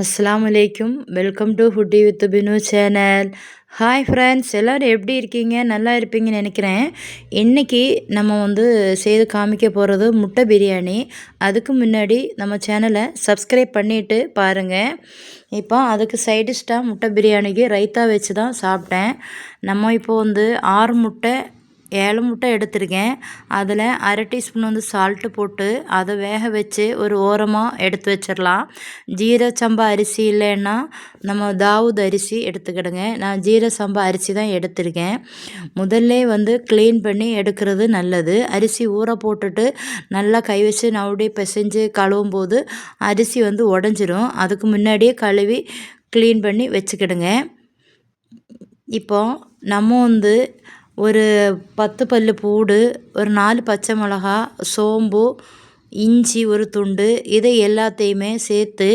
அஸ்ஸலாமு அலைக்கும். Welcome to foodie with Binu channel. Hi friends, எல்லோரும் எப்படி இருக்கீங்க? நல்லா இருப்பீங்கன்னு நினைக்கிறேன். இன்றைக்கி நம்ம செய்து காமிக்க போகிறது முட்டை பிரியாணி. அதுக்கு முன்னாடி நம்ம சேனலை சப்ஸ்கிரைப் பண்ணிவிட்டு பாருங்கள். இப்போ அதுக்கு சைடிஷ்டாக முட்டை பிரியாணிக்கு ரைத்தா வச்சு தான் சாப்பிட்டேன். நம்ம இப்போ 6 முட்டை 7 முட்டை எடுத்திருக்கேன். அதில் அரை டீஸ்பூன் சால்ட்டு போட்டு அதை வேக வச்சு ஒரு ஓரமாக எடுத்து வச்சிடலாம். ஜீரக சம்பா அரிசி இல்லைன்னா நம்ம தாவூத் அரிசி எடுத்துக்கிடுங்க. நான் ஜீரக சம்பா அரிசி தான் எடுத்திருக்கேன். முதல்ல க்ளீன் பண்ணி எடுக்கிறது நல்லது. அரிசி ஊற போட்டுட்டு நல்லா கை வச்சு நவுடி பிசைஞ்சு கழுவும் போது அரிசி உடஞ்சிரும். அதுக்கு முன்னாடியே கழுவி க்ளீன் பண்ணி வச்சுக்கிடுங்க. இப்போ நம்ம ஒரு 10 பல்லு பூடு, ஒரு 4 பச்சை மிளகா, சோம்பு, இஞ்சி ஒரு துண்டு, இதை எல்லாத்தையுமே சேர்த்து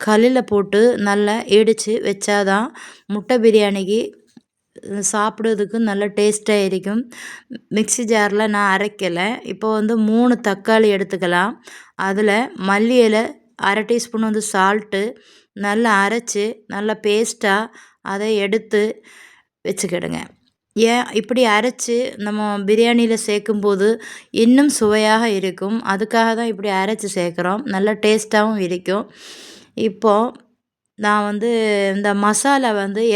கல்லில் போட்டு நல்லா இடித்து வச்சாதான் முட்டை பிரியாணிக்கு சாப்பிட்றதுக்கு நல்ல டேஸ்ட்டாக இருக்கும். மிக்ஸி ஜாரில் நான் அரைக்கலை. இப்போ 3 தக்காளி எடுத்துக்கலாம். அதில் மல்லி இலை, அரை டீஸ்பூன் சால்ட்டு நல்லா அரைச்சி நல்லா பேஸ்ட்டாக அதை எடுத்து வச்சுக்கிடுங்க. ஏன் இப்படி அரைச்சி நம்ம பிரியாணியில் சேர்க்கும்போது இன்னும் சுவையாக இருக்கும். அதுக்காக தான் இப்படி அரைச்சி சேர்க்குறோம். நல்ல டேஸ்ட்டாகவும் இருக்கும். இப்போது நான் இந்த மசாலா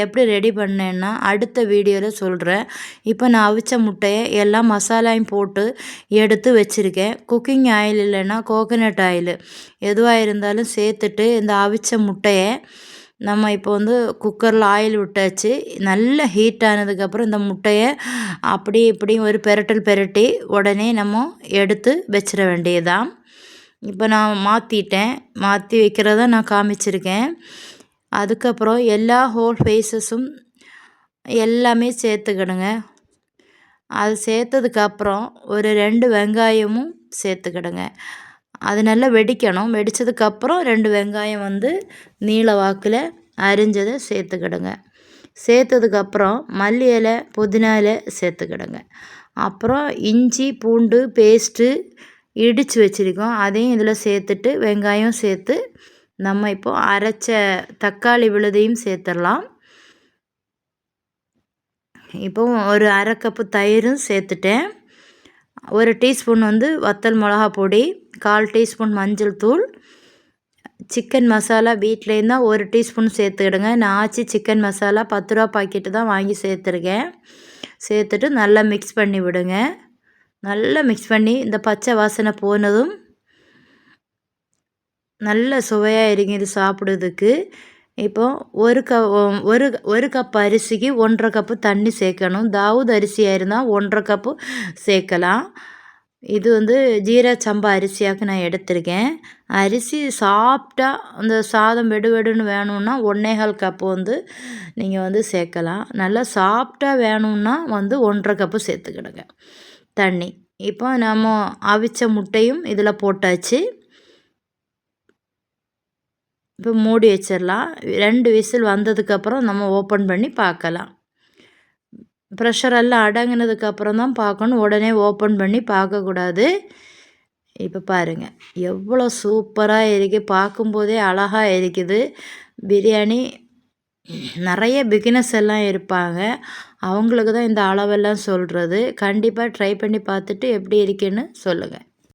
எப்படி ரெடி பண்ணேன்னா அடுத்த வீடியோவில் சொல்கிறேன். இப்போ நான் அவிச்ச முட்டையை எல்லா மசாலாயும் போட்டு எடுத்து வச்சுருக்கேன். குக்கிங் ஆயில் இல்லைன்னா கோகனட் ஆயில் எதுவாக இருந்தாலும் சேர்த்துட்டு இந்த அவிச்ச முட்டையை நம்ம இப்போ குக்கரில் ஆயில் விட்டாச்சு. நல்ல ஹீட் ஆனதுக்கப்புறம் இந்த முட்டையை அப்படி இப்படி ஒரு பெரட்டி உடனே நம்ம எடுத்து வச்சிட வேண்டியதுதான். இப்போ நான் மாற்றி வைக்கிறத நான் காமிச்சிருக்கேன். அதுக்கப்புறம் எல்லா ஹோல் ஃபேஸஸும் எல்லாமே சேர்த்துக்கிடுங்க. அது சேர்த்ததுக்கப்புறம் ஒரு 2 வெங்காயமும் சேர்த்துக்கிடுங்க. அது நல்லா வெடிக்கணும். வெடித்ததுக்கப்புறம் 2 வெங்காயம் நீள வாக்கில் அரிஞ்சதை சேர்த்துக்கிடுங்க. சேர்த்ததுக்கப்புறம் மல்லி இலை, புதினா இலை சேர்த்துக்கிடுங்க. அப்புறம் இஞ்சி பூண்டு பேஸ்ட்டு இடித்து வச்சுருக்கோம். அதையும் இதில் சேர்த்துட்டு வெங்காயம் சேர்த்து நம்ம இப்போது அரைச்ச தக்காளி விழுதையும் சேர்த்துடலாம். இப்போ ஒரு அரை கப்பு தயிரும் சேர்த்துட்டேன். ஒரு டீஸ்பூன் வத்தல் மிளகா பொடி, 1/4 டீஸ்பூன் மஞ்சள் தூள், சிக்கன் மசாலா வீட்டிலேருந்து தான் 1 டீஸ்பூன் சேர்த்துக்கிடுங்க. நான் ஆச்சி சிக்கன் மசாலா 10 ரூபா பாக்கெட்டு தான் வாங்கி சேர்த்துருக்கேன். சேர்த்துட்டு நல்லா மிக்ஸ் பண்ணி விடுங்க. நல்லா மிக்ஸ் பண்ணி இந்த பச்சை வாசனை போனதும் நல்ல சுவையாக இருக்கும் இது சாப்பிட்றதுக்கு. இப்போது ஒரு கப் அரிசிக்கு 1.5 கப்பு தண்ணி சேர்க்கணும். தாவூத் அரிசியாக இருந்தால் 1.5 கப்பு சேர்க்கலாம். இது ஜீரக சம்பா அரிசியாக நான் எடுத்திருக்கேன். அரிசி சாப்பிட்டா அந்த சாதம் வெடுன்னு வேணும்னா 1.25 கப்பு நீங்கள் சேர்க்கலாம். நல்லா சாப்பிட்டா வேணும்னா 1.5 கப்பு சேர்த்துக்கிடுங்க தண்ணி. இப்போ நம்ம அவிச்ச முட்டையும் இதில் போட்டாச்சு. இப்போ மூடி வச்சிடலாம். 2 விசில் வந்ததுக்கப்புறம் நம்ம ஓப்பன் பண்ணி பார்க்கலாம். ப்ரெஷரெல்லாம் அடங்கினதுக்கப்புறம் தான் பார்க்கணும். உடனே ஓப்பன் பண்ணி பார்க்கக்கூடாது. இப்போ பாருங்கள் எவ்வளோ சூப்பராக இருக்குது. பார்க்கும்போதே அழகாக இருக்குது. பிரியாணி நிறைய பிகினர்ஸ் எல்லாம் இருப்பாங்க. அவங்களுக்கு தான் இந்த அளவெல்லாம் சொல்கிறது. கண்டிப்பாக ட்ரை பண்ணி பார்த்துட்டு எப்படி இருக்குன்னு சொல்லுங்கள்.